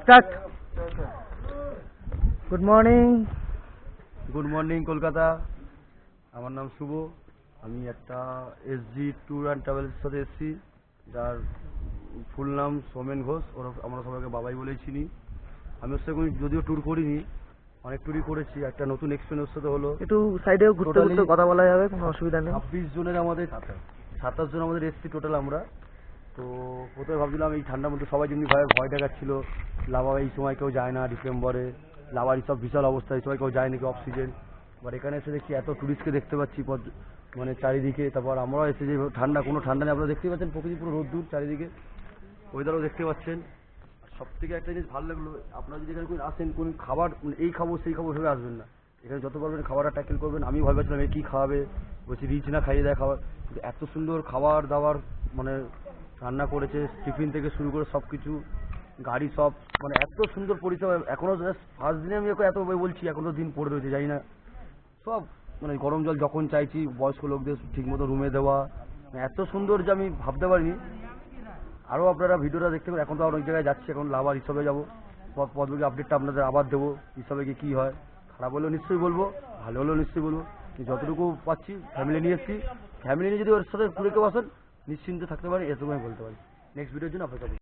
Start. Good morning Kolkata. আমার নাম শুভ। আমি একটা এসজি ট্যুর অ্যান্ড ট্রাভেলসের সাথে এসেছি, যার ফুল নাম সোমেন ঘোষ। ওরা আমরা সবাইকে বাবাই বলেই চিনি। আমি ওর সাথে যদিও ট্যুর করিনি, অনেক ট্যুরই করেছি। একটা নতুন এক্সপিরিয়েন্স সাথে হলো। একটু সাইডেও ঘুরতে ঘুরতে কথা বলা যাবে, কোনো অসুবিধা নেই। 26 জনের আমাদের 27 জন আমাদের এসছি টোটাল আমরা। তো প্রথমে ভাবছিলাম এই ঠান্ডার মধ্যে সবাই যেমনি ভয় দেখাচ্ছিল, লাভা এই সময় কেউ যায় না, ডিসেম্বরে লাভারই সব বিশাল অবস্থা, এই সময় কেউ যায় নাকি অক্সিজেন। বাট এখানে এসে দেখছি এত টুরিস্টকে দেখতে পাচ্ছি মানে চারিদিকে। তারপর আমরাও এসে যে কোনো ঠান্ডা নেই, আপনারা দেখতে পাচ্ছেন প্রকৃতি পুরো রোদ্দুর, চারিদিকে ওয়েদারও দেখতে পাচ্ছেন। সব থেকে একটা জিনিস ভালো লাগলো, আপনারা যদি এখানে আসেন কোন খাবার এই খাবো সেই খাবো ভেবে আসবেন না। এখানে যত পারবেন খাবারটা ট্যাকেল করবেন। আমি ভয় পাচ্ছিলাম এই কী খাওয়াবে, বলছি রিচ না খাইয়ে দেয় খাবার, কিন্তু এত সুন্দর খাবার দাবার মানে রান্না করেছে, টিফিন থেকে শুরু করে সব কিছু, গাড়ি সব মানে এত সুন্দর পরিষেবা। এখনও ফার্স্ট দিনে আমি এত বলছি, এখনও দিন পড়ে রয়েছে জানি না। সব মানে গরম জল যখন চাইছি বয়স্ক লোকদের ঠিকমতো রুমে দেওয়া, এত সুন্দর যে আমি ভাবতে পারিনি। আরও আপনারা ভিডিওটা দেখতে পারেন। এখন তো অনেক জায়গায় যাচ্ছি, এখন লাভার হিসাবে যাবো, পরবর্তী আপডেটটা আপনাদের আবার দেবো হিসাবে গিয়ে কী হয়। খারাপ হলেও নিশ্চয়ই বলবো, ভালো হলেও নিশ্চয়ই বলবো। যতটুকু পাচ্ছি ফ্যামিলি নিয়ে এসেছি, ফ্যামিলি নিয়ে যদি ওর সাথে ঘুরে কেউ আসেন নিশ্চিন্তে থাকতে পারি, এটুকু আমি বলতে পারি। নেক্সট ভিডিওর জন্য অপেক্ষা করুন।